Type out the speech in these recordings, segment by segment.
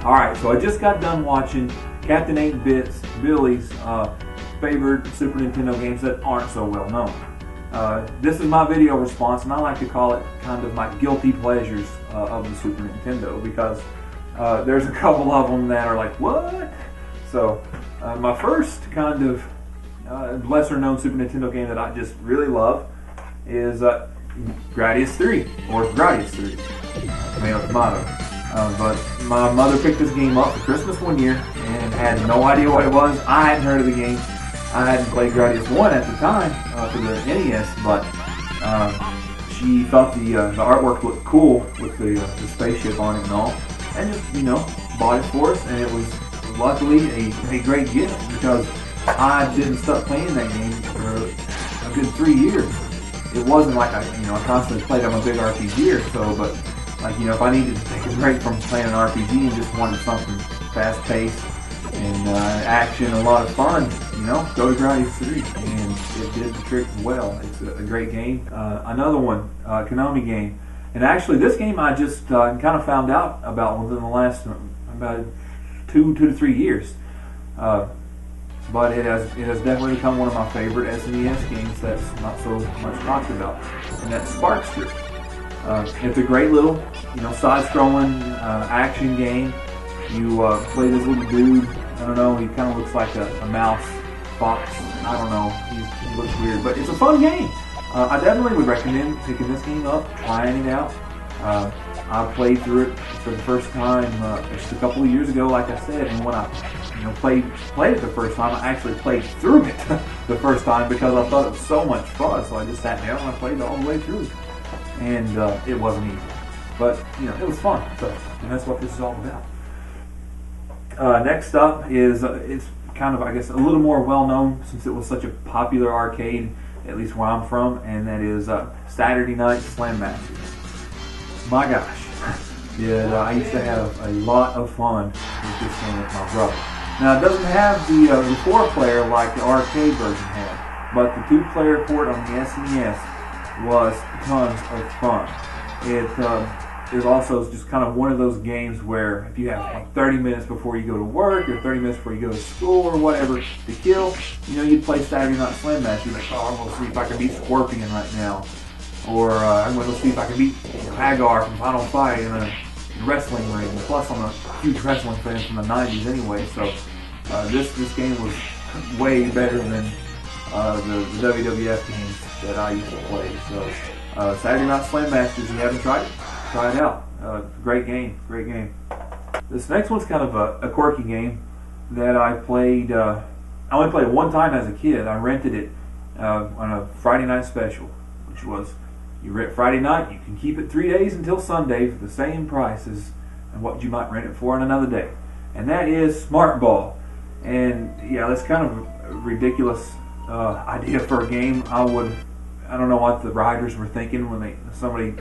Alright, so I just got done watching Captain8Bit's Billy's favorite Super Nintendo games that aren't so well known. This is my video response, and I like to call it kind of my guilty pleasures of the Super Nintendo, because there's a couple of them that are like, what? So my first kind of lesser known Super Nintendo game that I just really love is Gradius 3, or Gradius 3, tomato tomato. But my mother picked this game up for Christmas one year and had no idea what it was. I hadn't heard of the game. I hadn't played Gradius 1 at the time for the NES, but she thought the artwork looked cool with the spaceship on it and all, and just, you know, bought it for us, and it was luckily a great gift, because I didn't stop playing that game for a good 3 years. It wasn't like I constantly played. I'm a big RPG or so, but like, you know, if I needed to take a break from playing an RPG and just wanted something fast-paced and action, a lot of fun, you know, go to Gradius 3, and it did the trick well. It's a great game. Another one, Konami game, and actually this game I just kind of found out about within the last about two to 3 years. But it has definitely become one of my favorite SNES games that's not so much talked about, and that's Sparkster. It's a great little, you know, side-scrolling action game. You play this little dude. I don't know. He kind of looks like a mouse fox. I don't know. He looks weird, but it's a fun game. I definitely would recommend picking this game up, trying it out. I played through it for the first time just a couple of years ago, like I said, and when I played it the first time, I actually played through it the first time because I thought it was so much fun. So I just sat down and I played it all the way through. And it wasn't easy, but you know, it was fun. So, and that's what this is all about. Next up is it's kind of, I guess, a little more well known since it was such a popular arcade, at least where I'm from, and that is Saturday Night Slam Masters. My gosh, yeah, I used to have a lot of fun with this game with my brother. Now, it doesn't have the 4-player like the arcade version had, but the 2-player port on the SNES was tons of fun. It also just kind of one of those games where if you have like 30 minutes before you go to work or 30 minutes before you go to school or whatever to kill, you know, you'd play Saturday Night Slam Match. You're like, oh, I'm going to see if I can beat Scorpion right now. Or I'm going to see if I can beat Hagar from Final Fight in a wrestling ring. Plus, I'm a huge wrestling fan from the 90s anyway, so this game was way better than the WWF games that I used to play. So Saturday Night Slam Masters, if you haven't tried it, try it out. Great game, great game. This next one's kind of a quirky game that I played. I only played it one time as a kid. I rented it on a Friday night special, which was, you rent Friday night, you can keep it 3 days until Sunday for the same price as what you might rent it for on another day. And that is Smart Ball. And yeah, that's kind of a ridiculous idea for a game. I don't know what the writers were thinking when somebody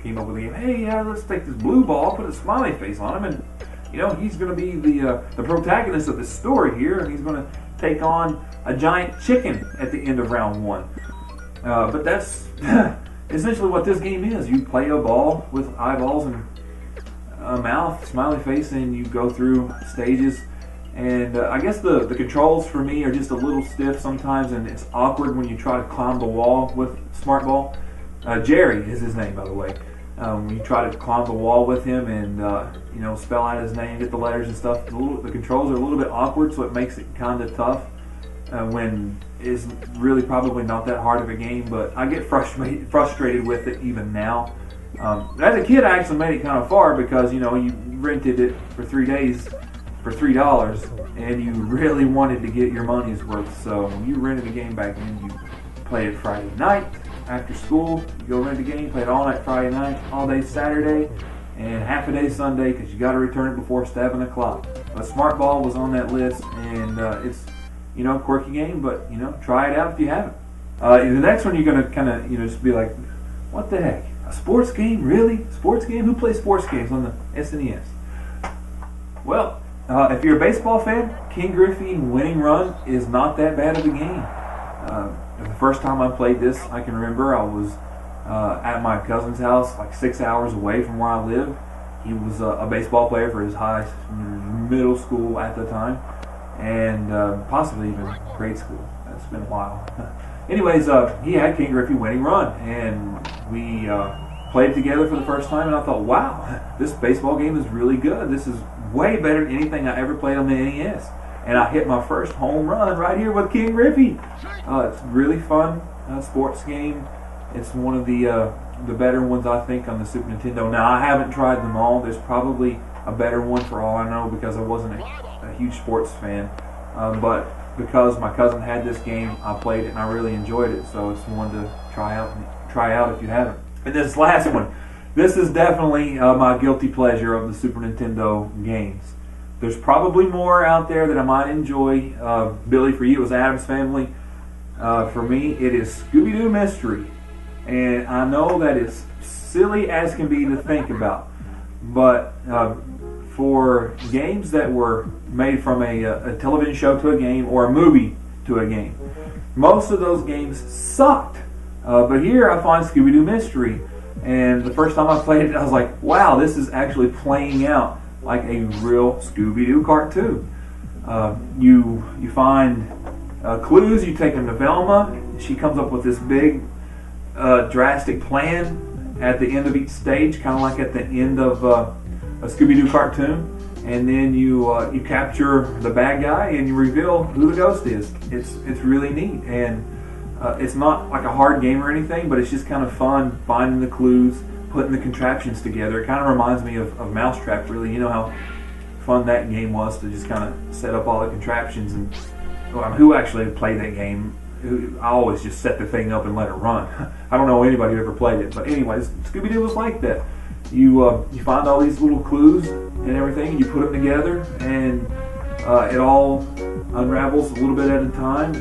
came up with a game. Hey, let's take this blue ball, put a smiley face on him, and he's going to be the protagonist of this story here, and he's going to take on a giant chicken at the end of round 1. But that's essentially what this game is. You play a ball with eyeballs and a mouth, smiley face, and you go through stages. And I guess the controls for me are just a little stiff sometimes, and it's awkward when you try to climb the wall with Smart Ball. Jerry is his name, by the way. When you try to climb the wall with him and spell out his name, get the letters and stuff, the controls are a little bit awkward, so it makes it kind of tough. When it's really probably not that hard of a game, but I get frustrated with it even now. As a kid, I actually made it kind of far because you rented it for 3 days for $3, and you really wanted to get your money's worth. So when you rented a game back then, you played it Friday night after school. You go rent a game, play it all night Friday night, all day Saturday, and half a day Sunday because you got to return it before 7 o'clock. But Smart Ball was on that list, and it's a quirky game, but try it out if you haven't. The next one you're gonna kind of just be like, what the heck? A sports game? Really? Sports game? Who plays sports games on the SNES? Well, if you're a baseball fan, King Griffey Winning Run is not that bad of a game. The first time I played this, I can remember I was at my cousin's house, like 6 hours away from where I live, He was a baseball player for his middle school at the time, and possibly even grade school. That's been a while. Anyways, he had King Griffey winning run, and we played together for the first time, and I thought, wow, this baseball game is really good. This is way better than anything I ever played on the NES. And I hit my first home run right here with King Griffey. It's really fun sports game. It's one of the better ones, I think, on the Super Nintendo. Now, I haven't tried them all. There's probably a better one for all I know, because I wasn't a huge sports fan. But because my cousin had this game, I played it and I really enjoyed it. So it's one to try out if you haven't. And this last one, this is definitely my guilty pleasure of the Super Nintendo games. There's probably more out there that I might enjoy. Billy, for you, it was Addams Family. For me, it is ScoobyDoo Mystery. And I know that it's silly as can be to think about, but for games that were made from a television show to a game, or a movie to a game, most of those games sucked. But here I find ScoobyDoo Mystery, and the first time I played it, I was like, wow, this is actually playing out like a real Scooby-Doo cartoon. You find clues, you take them to Velma, she comes up with this big drastic plan at the end of each stage, kind of like at the end of a Scooby-Doo cartoon, and then you capture the bad guy and you reveal who the ghost is. It's really neat, and it's not like a hard game or anything, but it's just kind of fun finding the clues, putting the contraptions together. It kind of reminds me of Mousetrap, really. You know how fun that game was to just kind of set up all the contraptions. And who actually played that game? I always just set the thing up and let it run. I don't know anybody who ever played it, but anyways, Scooby-Doo was like that. You find all these little clues and everything, and you put them together, and it all unravels a little bit at a time.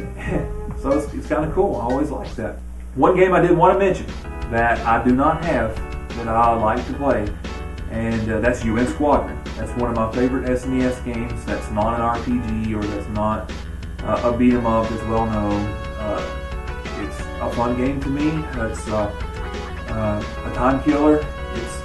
So it's kind of cool. I always like that. One game I did want to mention that I do not have that I like to play, and that's UN Squadron. That's one of my favorite SNES games. That's not an RPG, or that's not a beat 'em up that's well known. It's a fun game to me. It's a time killer. It's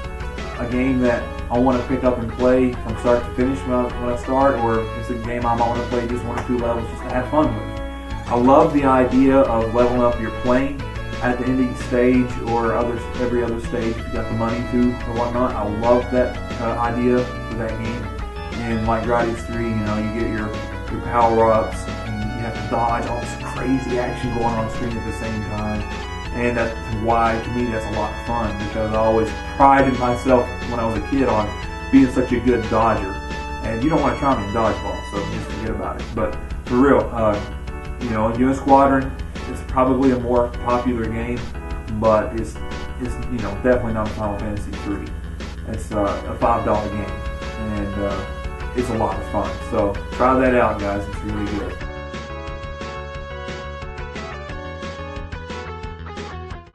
a game that I want to pick up and play from start to finish when I start, or it's a game I might want to play just 1 or 2 levels just to have fun with. I love the idea of leveling up your plane at the end of each stage, or every other stage if you got the money to, or whatnot. I love that idea for that game. And like Gradius 3, you know, you get your power-ups, and you have to dodge all this crazy action going on screen at the same time. And that's why, to me, that's a lot of fun, because I always prided myself when I was a kid on being such a good dodger. And you don't want to try me in dodgeball, so just forget about it. But for real, you know, UN Squadron, it's probably a more popular game, but it's you know, definitely not Final Fantasy 3. It's a $5 game, and it's a lot of fun. So try that out, guys. It's really good.